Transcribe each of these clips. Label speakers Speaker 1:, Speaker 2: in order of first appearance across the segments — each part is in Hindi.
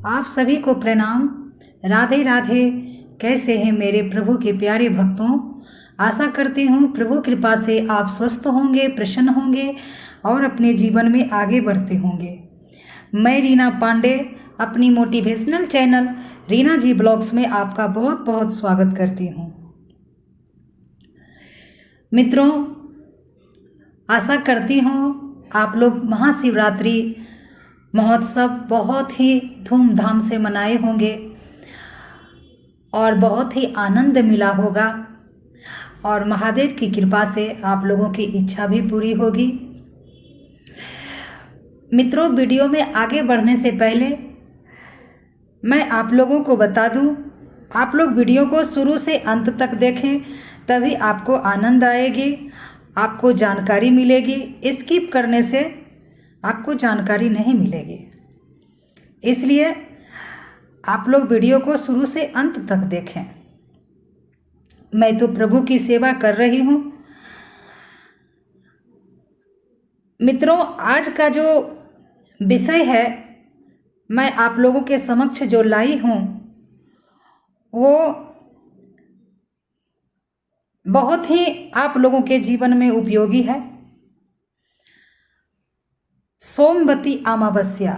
Speaker 1: आप सभी को प्रणाम। राधे राधे। कैसे हैं मेरे प्रभु के प्यारे भक्तों। आशा करती हूँ प्रभु कृपा से आप स्वस्थ होंगे, प्रसन्न होंगे और अपने जीवन में आगे बढ़ते होंगे। मैं रीना पांडे अपनी मोटिवेशनल चैनल रीना जी ब्लॉग्स में आपका बहुत बहुत स्वागत करती हूँ। मित्रों, आशा करती हूँ आप लोग महाशिवरात्रि महोत्सव बहुत ही धूमधाम से मनाए होंगे और बहुत ही आनंद मिला होगा और महादेव की कृपा से आप लोगों की इच्छा भी पूरी होगी। मित्रों, वीडियो में आगे बढ़ने से पहले मैं आप लोगों को बता दूं, आप लोग वीडियो को शुरू से अंत तक देखें, तभी आपको आनंद आएगी, आपको जानकारी मिलेगी। स्किप करने से आपको जानकारी नहीं मिलेगी, इसलिए आप लोग वीडियो को शुरू से अंत तक देखें। मैं तो प्रभु की सेवा कर रही हूँ। मित्रों, आज का जो विषय है मैं आप लोगों के समक्ष जो लाई हूँ वो बहुत ही आप लोगों के जीवन में उपयोगी है। सोमवती अमावस्या।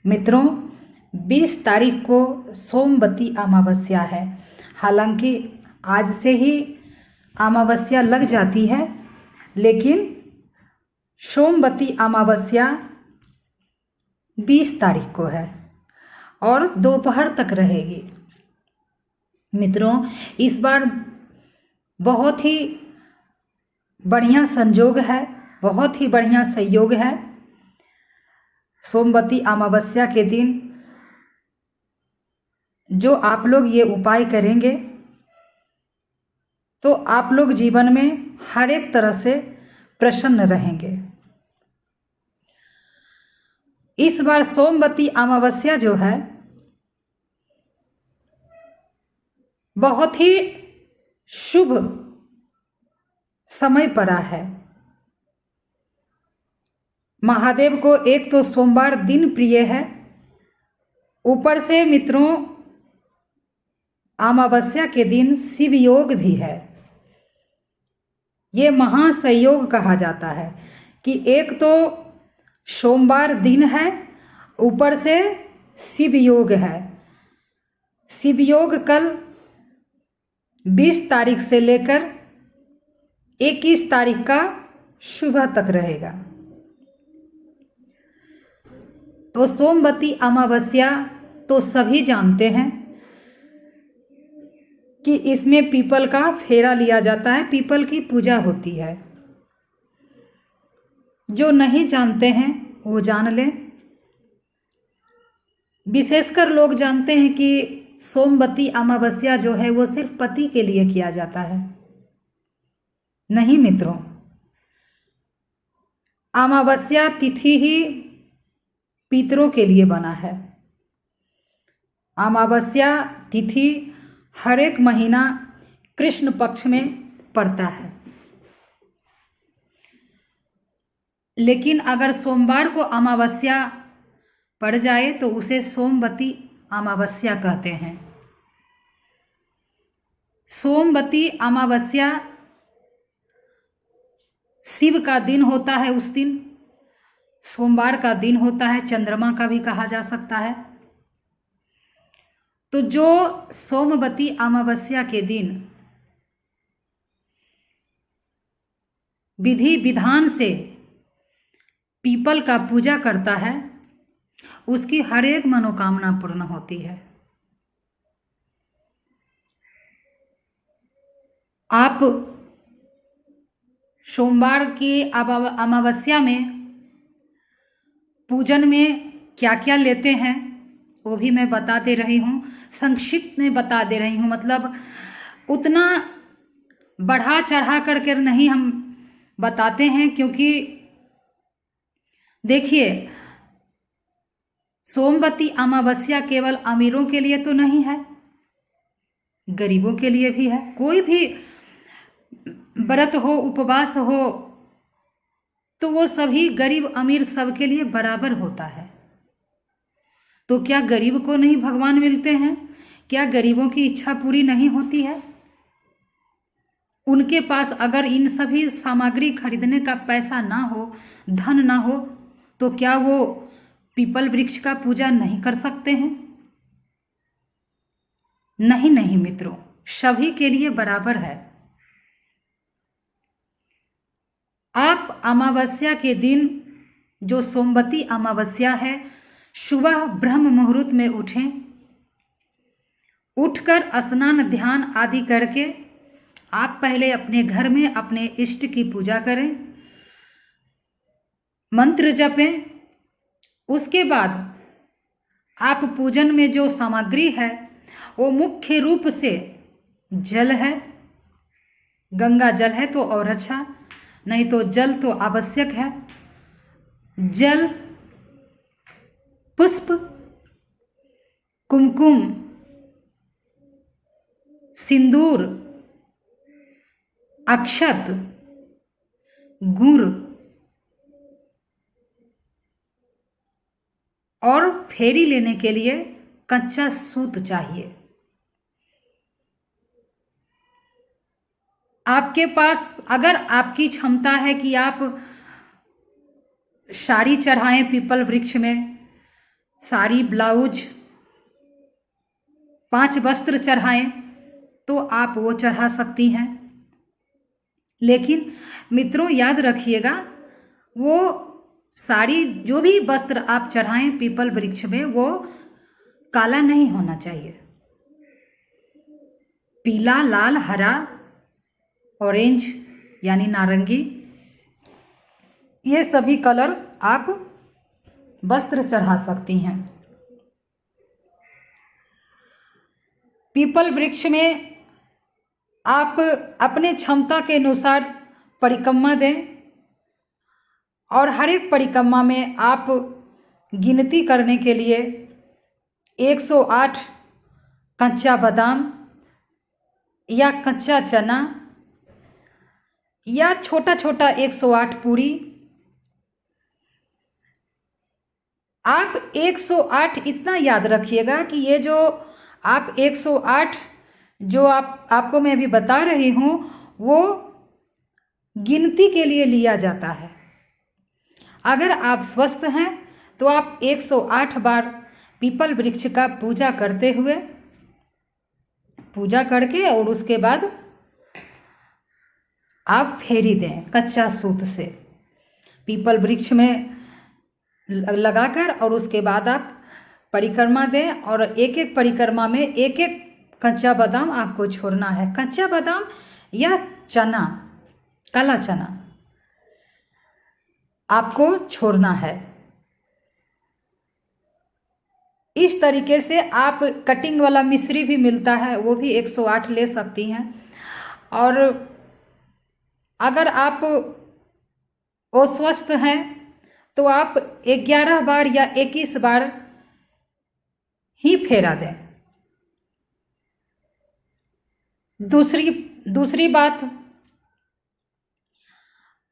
Speaker 1: मित्रों, 20 तारीख को सोमवती अमावस्या है। हालांकि आज से ही अमावस्या लग जाती है, लेकिन सोमवती अमावस्या 20 तारीख को है और दोपहर तक रहेगी। मित्रों, इस बार बहुत ही बढ़िया संजोग है, बहुत ही बढ़िया संयोग है। सोमवती अमावस्या के दिन जो आप लोग ये उपाय करेंगे तो आप लोग जीवन में हर एक तरह से प्रसन्न रहेंगे। इस बार सोमवती अमावस्या जो है बहुत ही शुभ समय पड़ा है। महादेव को एक तो सोमवार दिन प्रिय है, ऊपर से मित्रों अमावस्या के दिन शिव योग भी है। ये महासंयोग कहा जाता है कि एक तो सोमवार दिन है, ऊपर से शिव योग है। शिव योग कल 20 तारीख से लेकर 21 तारीख का सुबह तक रहेगा। तो सोमवती अमावस्या तो सभी जानते हैं कि इसमें पीपल का फेरा लिया जाता है, पीपल की पूजा होती है। जो नहीं जानते हैं वो जान लें। विशेषकर लोग जानते हैं कि सोमवती अमावस्या जो है वो सिर्फ पति के लिए किया जाता है। नहीं मित्रों, अमावस्या तिथि ही पितरों के लिए बना है। अमावस्या तिथि हर एक महीना कृष्ण पक्ष में पड़ता है, लेकिन अगर सोमवार को अमावस्या पड़ जाए तो उसे सोमवती अमावस्या कहते हैं। सोमवती अमावस्या शिव का दिन होता है। उस दिन सोमवार का दिन होता है, चंद्रमा का भी कहा जा सकता है। तो जो सोमवती अमावस्या के दिन विधि विधान से पीपल का पूजा करता है, उसकी हर एक मनोकामना पूर्ण होती है। आप सोमवार की अमावस्या में पूजन में क्या क्या लेते हैं वो भी मैं बता दे रही हूँ, संक्षिप्त में बता दे रही हूँ। मतलब उतना बढ़ा चढ़ा करके नहीं हम बताते हैं, क्योंकि देखिए सोमवती अमावस्या केवल अमीरों के लिए तो नहीं है, गरीबों के लिए भी है। कोई भी व्रत हो, उपवास हो, तो वो सभी गरीब अमीर सबके लिए बराबर होता है। तो क्या गरीब को नहीं भगवान मिलते हैं? क्या गरीबों की इच्छा पूरी नहीं होती है? उनके पास अगर इन सभी सामग्री खरीदने का पैसा ना हो, धन ना हो, तो क्या वो पीपल वृक्ष का पूजा नहीं कर सकते हैं? नहीं नहीं मित्रों, सभी के लिए बराबर है। आप अमावस्या के दिन, जो सोमवती अमावस्या है, सुबह ब्रह्म मुहूर्त में उठें। उठकर स्नान ध्यान आदि करके आप पहले अपने घर में अपने इष्ट की पूजा करें, मंत्र जपें। उसके बाद आप पूजन में जो सामग्री है वो मुख्य रूप से जल है। गंगा जल है तो और अच्छा, नहीं तो जल तो आवश्यक है। जल, पुष्प, कुमकुम, सिंदूर, अक्षत, गुड़ और फेरी लेने के लिए कच्चा सूत चाहिए। आपके पास अगर आपकी क्षमता है कि आप साड़ी चढ़ाएं पीपल वृक्ष में, साड़ी, ब्लाउज, 5 वस्त्र चढ़ाएं, तो आप वो चढ़ा सकती हैं। लेकिन मित्रों याद रखिएगा, वो साड़ी, जो भी वस्त्र आप चढ़ाएं पीपल वृक्ष में, वो काला नहीं होना चाहिए। पीला, लाल, हरा, ऑरेंज यानी नारंगी, ये सभी कलर आप वस्त्र चढ़ा सकती हैं। पीपल वृक्ष में आप अपने क्षमता के अनुसार परिक्रमा दें और हर एक परिक्रमा में आप गिनती करने के लिए 108 कच्चा बादाम या कच्चा चना या छोटा छोटा 108 पूरी, आप 108 इतना याद रखिएगा कि ये जो आप 108 जो आपको मैं अभी बता रही हूँ, वो गिनती के लिए लिया जाता है। अगर आप स्वस्थ हैं तो आप 108 बार पीपल वृक्ष का पूजा करते हुए, पूजा करके और उसके बाद आप फेरी दें कच्चा सूत से पीपल वृक्ष में लगाकर, और उसके बाद आप परिक्रमा दें और एक एक परिक्रमा में एक एक कच्चा बादाम आपको छोड़ना है। कच्चा बादाम या चना, काला चना आपको छोड़ना है। इस तरीके से आप कटिंग वाला मिश्री भी मिलता है, वो भी 108 ले सकती हैं। और अगर आप अस्वस्थ हैं तो आप 11 बार या 21 बार ही फेरा दें। दूसरी बात,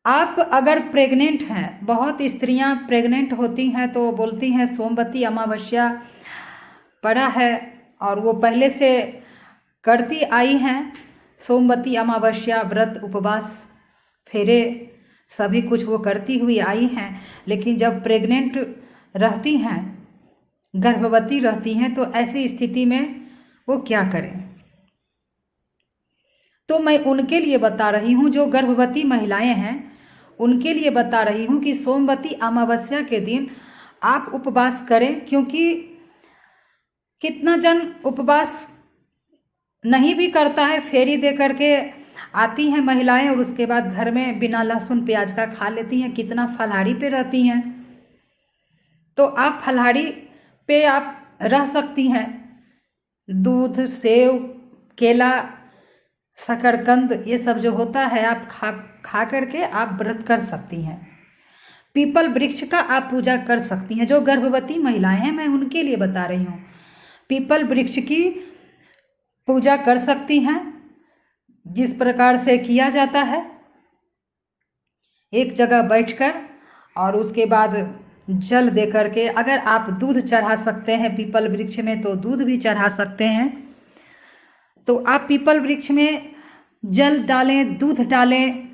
Speaker 1: आप अगर प्रेग्नेंट हैं, बहुत स्त्रियां प्रेग्नेंट होती हैं तो बोलती हैं सोमवती अमावस्या पड़ा है और वो पहले से करती आई हैं, सोमवती अमावस्या व्रत, उपवास, फेरे, सभी कुछ वो करती हुई आई हैं। लेकिन जब प्रेग्नेंट रहती हैं, गर्भवती रहती हैं, तो ऐसी स्थिति में वो क्या करें? तो मैं उनके लिए बता रही हूँ, जो गर्भवती महिलाएं हैं उनके लिए बता रही हूँ कि सोमवती अमावस्या के दिन आप उपवास करें। क्योंकि कितना जन उपवास नहीं भी करता है, फेरी दे करके आती हैं महिलाएं और उसके बाद घर में बिना लहसुन प्याज का खा लेती हैं, कितना फलाहारी पे रहती हैं। तो आप फलाहारी पे आप रह सकती हैं। दूध, सेव, केला, शकरकंद, ये सब जो होता है आप खा करके आप व्रत कर सकती हैं। पीपल वृक्ष का आप पूजा कर सकती हैं। जो गर्भवती महिलाएं हैं, मैं उनके लिए बता रही हूँ, पीपल वृक्ष की पूजा कर सकती हैं। जिस प्रकार से किया जाता है, एक जगह बैठकर और उसके बाद जल दे करके, अगर आप दूध चढ़ा सकते हैं पीपल वृक्ष में तो दूध भी चढ़ा सकते हैं। तो आप पीपल वृक्ष में जल डालें, दूध डालें,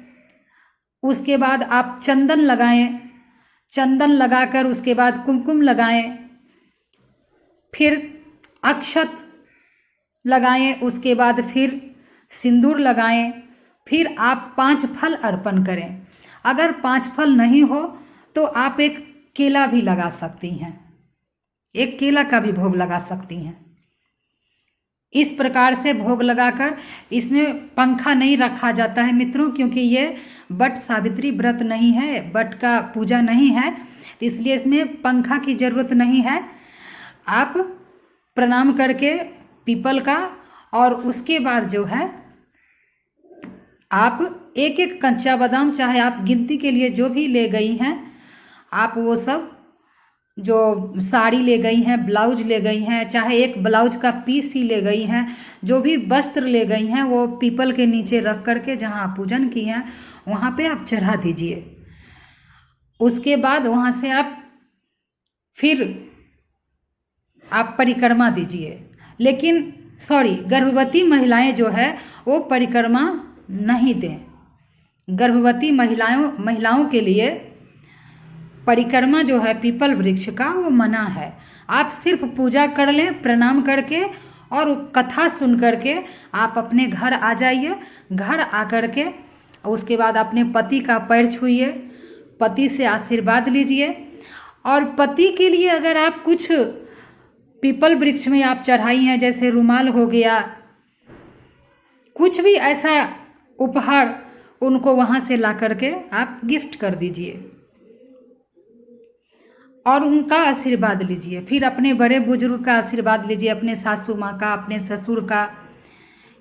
Speaker 1: उसके बाद आप चंदन लगाएं, चंदन लगाकर उसके बाद कुमकुम लगाएं, फिर अक्षत लगाएं, उसके बाद फिर सिंदूर लगाएं, फिर आप 5 फल अर्पण करें। अगर 5 फल नहीं हो तो आप एक केला भी लगा सकती हैं, एक केला का भी भोग लगा सकती हैं। इस प्रकार से भोग लगाकर, इसमें पंखा नहीं रखा जाता है मित्रों, क्योंकि ये बट सावित्री व्रत नहीं है, बट का पूजा नहीं है, इसलिए इसमें पंखा की जरूरत नहीं है। आप प्रणाम करके पीपल का, और उसके बाद जो है आप एक एक कच्चा बादाम, चाहे आप गिनती के लिए जो भी ले गई हैं, आप वो सब जो साड़ी ले गई हैं, ब्लाउज ले गई हैं, चाहे एक ब्लाउज का पीस ही ले गई हैं, जो भी वस्त्र ले गई हैं, वो पीपल के नीचे रख करके जहाँ आप पूजन की हैं वहाँ पे आप चढ़ा दीजिए। उसके बाद वहाँ से आप फिर आप परिक्रमा दीजिए। लेकिन गर्भवती महिलाएं जो है वो परिक्रमा नहीं दें। गर्भवती महिलाओं के लिए परिक्रमा जो है पीपल वृक्ष का वो मना है। आप सिर्फ पूजा कर लें प्रणाम करके, और कथा सुन करके आप अपने घर आ जाइए। घर आकर के उसके बाद अपने पति का पैर छूइए, पति से आशीर्वाद लीजिए। और पति के लिए अगर आप कुछ पीपल वृक्ष में आप चढ़ाई हैं, जैसे रुमाल हो गया, कुछ भी ऐसा उपहार उनको वहाँ से ला करके आप गिफ्ट कर दीजिए और उनका आशीर्वाद लीजिए। फिर अपने बड़े बुजुर्ग का आशीर्वाद लीजिए, अपने सासू माँ का, अपने ससुर का,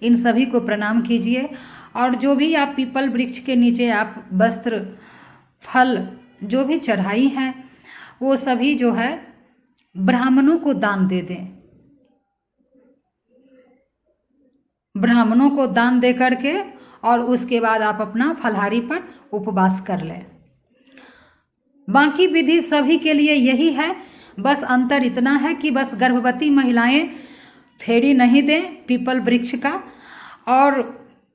Speaker 1: इन सभी को प्रणाम कीजिए। और जो भी आप पीपल वृक्ष के नीचे आप वस्त्र, फल जो भी चढ़ाई हैं, वो सभी जो है ब्राह्मणों को दान दे दें। ब्राह्मणों को दान दे करके, और उसके बाद आप अपना फलाहारी पर उपवास कर लें। बाकी विधि सभी के लिए यही है, बस अंतर इतना है कि बस गर्भवती महिलाएं फेरी नहीं दें पीपल वृक्ष का, और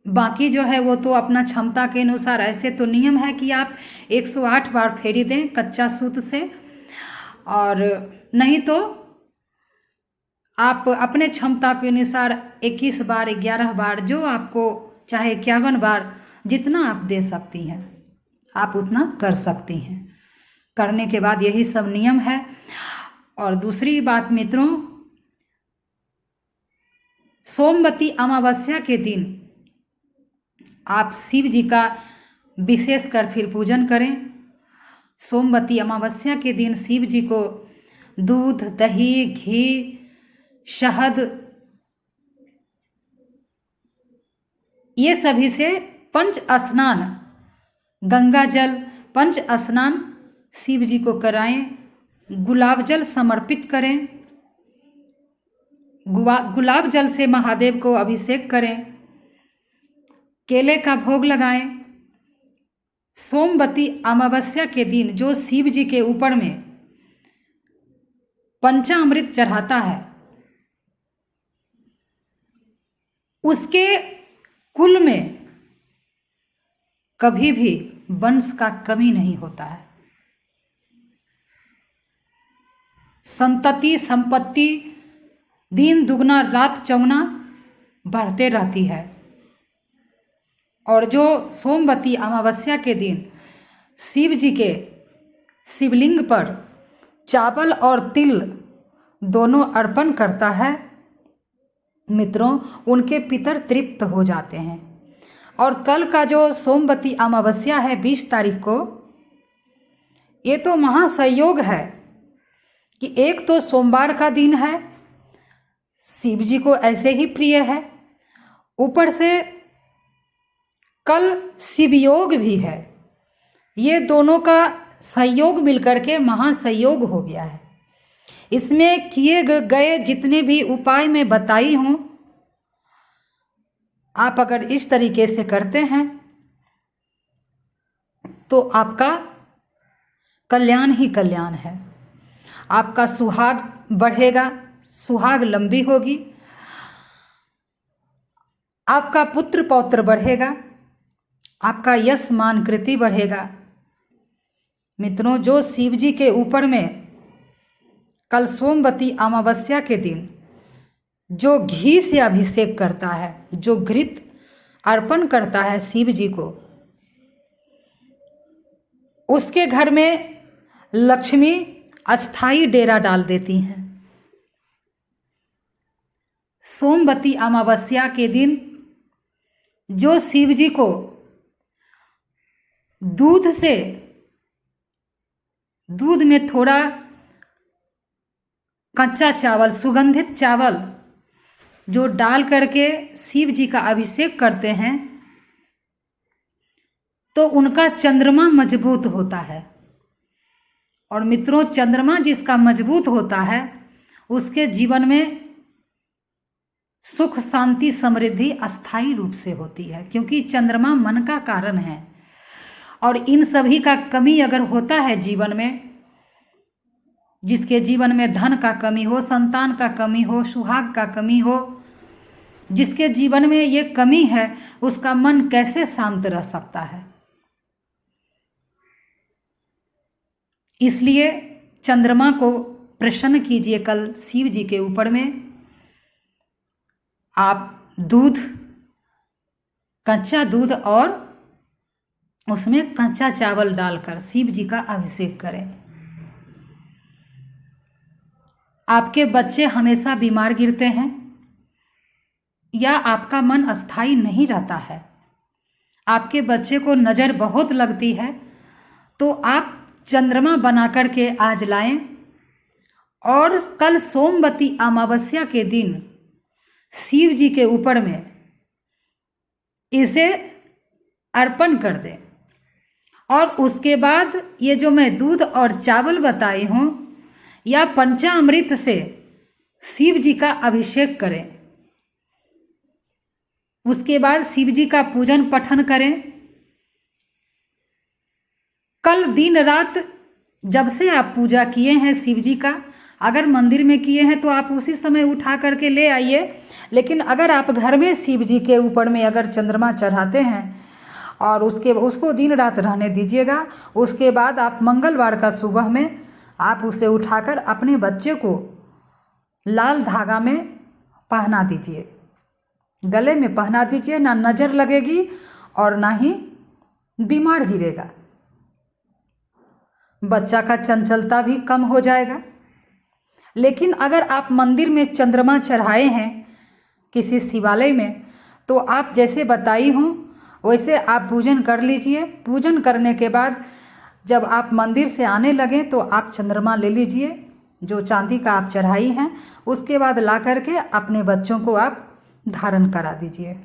Speaker 1: बाकी जो है वो तो अपना क्षमता के अनुसार। ऐसे तो नियम है कि आप 108 बार फेरी दें कच्चा सूत से, और नहीं तो आप अपने क्षमता के अनुसार 21 बार, 11 बार, जो आपको चाहे 51 बार, जितना आप दे सकती हैं आप उतना कर सकती हैं। करने के बाद यही सब नियम है। और दूसरी बात मित्रों, सोमवती अमावस्या के दिन आप शिव जी का विशेष कर फिर पूजन करें। सोमवती अमावस्या के दिन शिव जी को दूध, दही, घी, शहद, ये सभी से पंच स्नान, गंगा जल पंच स्नान शिव जी को कराएं। गुलाब जल समर्पित करें, गुलाब जल से महादेव को अभिषेक करें, केले का भोग लगाएं। सोमवती अमावस्या के दिन जो शिव जी के ऊपर में पंचामृत चढ़ाता है, उसके कुल में कभी भी वंश का कमी नहीं होता है। संतति संपत्ति दिन दुगना रात चौगुना बढ़ते रहती है। और जो सोमवती अमावस्या के दिन शिव जी के शिवलिंग पर चावल और तिल दोनों अर्पण करता है मित्रों, उनके पितर तृप्त हो जाते हैं। और कल का जो सोमवती अमावस्या है 20 तारीख को, ये तो महासंयोग है कि एक तो सोमवार का दिन है, शिव जी को ऐसे ही प्रिय है, ऊपर से कल शिवयोग भी है। ये दोनों का संयोग मिलकर के महासंयोग हो गया है। इसमें किए गए जितने भी उपाय मैं बताई हूँ, आप अगर इस तरीके से करते हैं तो आपका कल्याण ही कल्याण है। आपका सुहाग बढ़ेगा, सुहाग लंबी होगी, आपका पुत्र पौत्र बढ़ेगा, आपका यश मान कृति बढ़ेगा। मित्रों, जो शिव जी के ऊपर में कल सोमवती अमावस्या के दिन जो घी से अभिषेक करता है, जो घृत अर्पण करता है शिव जी को, उसके घर में लक्ष्मी अस्थाई डेरा डाल देती हैं। सोमवती अमावस्या के दिन जो शिव जी को दूध में थोड़ा कच्चा चावल, सुगंधित चावल जो डाल करके शिव जी का अभिषेक करते हैं, तो उनका चंद्रमा मजबूत होता है। और मित्रों, चंद्रमा जिसका मजबूत होता है उसके जीवन में सुख शांति समृद्धि अस्थायी रूप से होती है, क्योंकि चंद्रमा मन का कारण है। और इन सभी का कमी अगर होता है जीवन में, जिसके जीवन में धन का कमी हो, संतान का कमी हो, सुहाग का कमी हो, जिसके जीवन में ये कमी है, उसका मन कैसे शांत रह सकता है। इसलिए चंद्रमा को प्रसन्न कीजिए कल शिव जी के ऊपर में। आप दूध, कच्चा दूध और उसमें कच्चा चावल डालकर शिव जी का अभिषेक करें। आपके बच्चे हमेशा बीमार गिरते हैं या आपका मन अस्थाई नहीं रहता है, आपके बच्चे को नज़र बहुत लगती है, तो आप चंद्रमा बना करके आज लाएं और कल सोमवती अमावस्या के दिन शिव जी के ऊपर में इसे अर्पण कर दें। और उसके बाद ये जो मैं दूध और चावल बताई हूँ या पंचामृत से शिव जी का अभिषेक करें। उसके बाद शिव जी का पूजन पठन करें। कल दिन रात जब से आप पूजा किए हैं शिव जी का, अगर मंदिर में किए हैं तो आप उसी समय उठा करके ले आइए। लेकिन अगर आप घर में शिव जी के ऊपर में अगर चंद्रमा चढ़ाते हैं और उसको दिन रात रहने दीजिएगा। उसके बाद आप मंगलवार का सुबह में आप उसे उठाकर अपने बच्चे को लाल धागा में पहना दीजिए, गले में पहना दीजिए। ना नज़र लगेगी और ना ही बीमार गिरेगा। बच्चा का चंचलता भी कम हो जाएगा। लेकिन अगर आप मंदिर में चंद्रमा चढ़ाए हैं किसी शिवालय में, तो आप जैसे बताई हूँ वैसे आप पूजन कर लीजिए। पूजन करने के बाद जब आप मंदिर से आने लगें तो आप चंद्रमा ले लीजिए जो चांदी का आप चढ़ाई हैं। उसके बाद ला करके अपने बच्चों को आप धारण करा दीजिए।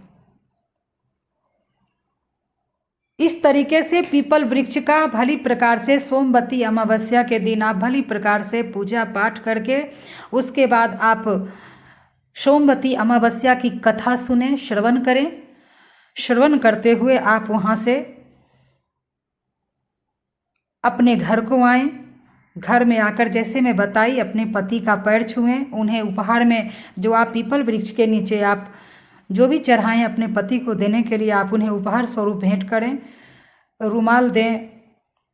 Speaker 1: इस तरीके से पीपल वृक्ष का भली प्रकार से सोमवती अमावस्या के दिन आप भली प्रकार से पूजा पाठ करके उसके बाद आप सोमवती अमावस्या की कथा सुने, श्रवण करें। श्रवण करते हुए आप वहाँ से अपने घर को आएं। घर में आकर जैसे मैं बताई अपने पति का पैर छुएं। उन्हें उपहार में जो आप पीपल वृक्ष के नीचे आप जो भी चढ़ाएं अपने पति को देने के लिए आप उन्हें उपहार स्वरूप भेंट करें। रुमाल दें,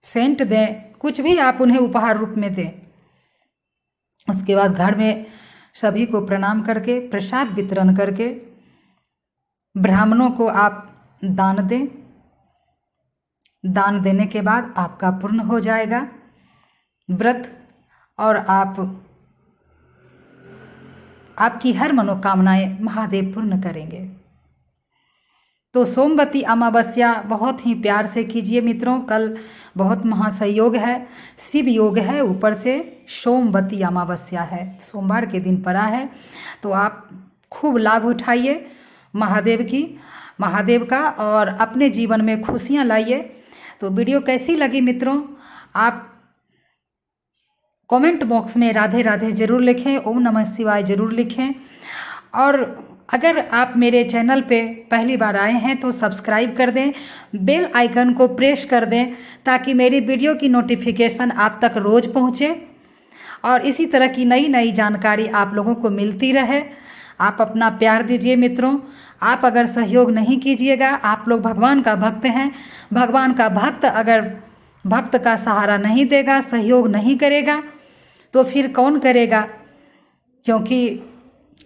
Speaker 1: सेंट दें, कुछ भी आप उन्हें उपहार रूप में दें। उसके बाद घर में सभी को प्रणाम करके प्रसाद वितरण करके ब्राह्मणों को आप दान दें। दान देने के बाद आपका पूर्ण हो जाएगा व्रत और आपकी हर मनोकामनाएं महादेव पूर्ण करेंगे। तो सोमवती अमावस्या बहुत ही प्यार से कीजिए मित्रों। कल बहुत महासंयोग है, शिव योग है, ऊपर से सोमवती अमावस्या है, सोमवार के दिन पड़ा है। तो आप खूब लाभ उठाइए महादेव का और अपने जीवन में खुशियाँ लाइए। तो वीडियो कैसी लगी मित्रों, आप कमेंट बॉक्स में राधे राधे जरूर लिखें, ओम नमः शिवाय जरूर लिखें। और अगर आप मेरे चैनल पे पहली बार आए हैं तो सब्सक्राइब कर दें, बेल आइकन को प्रेस कर दें ताकि मेरी वीडियो की नोटिफिकेशन आप तक रोज़ पहुँचे और इसी तरह की नई नई जानकारी आप लोगों को मिलती रहे। आप अपना प्यार दीजिए मित्रों। आप अगर सहयोग नहीं कीजिएगा, आप लोग भगवान का भक्त हैं, भगवान का भक्त अगर भक्त का सहारा नहीं देगा, सहयोग नहीं करेगा तो फिर कौन करेगा? क्योंकि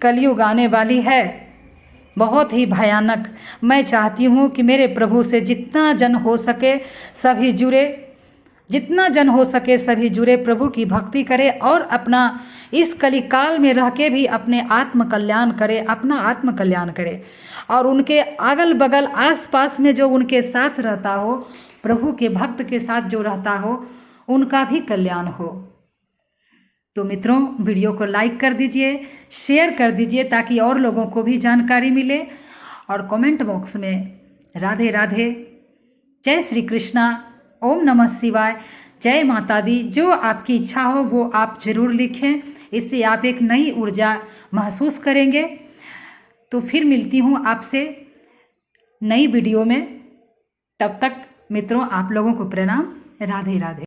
Speaker 1: कलयुग आने वाली है बहुत ही भयानक। मैं चाहती हूँ कि मेरे प्रभु से जितना जन हो सके सभी जुड़े, जितना जन हो सके सभी जुड़े, प्रभु की भक्ति करे और अपना इस कलिकाल में रह के भी अपने आत्म कल्याण करे, अपना आत्म कल्याण करे और उनके अगल बगल आस पास में जो उनके साथ रहता हो, प्रभु के भक्त के साथ जो रहता हो, उनका भी कल्याण हो। तो मित्रों, वीडियो को लाइक कर दीजिए, शेयर कर दीजिए ताकि और लोगों को भी जानकारी मिले और कमेंट बॉक्स में राधे राधे, जय श्री कृष्णा, ओम नमः शिवाय, जय माता दी, जो आपकी इच्छा हो वो आप जरूर लिखें। इससे आप एक नई ऊर्जा महसूस करेंगे। तो फिर मिलती हूँ आपसे नई वीडियो में। तब तक मित्रों आप लोगों को प्रणाम, राधे राधे।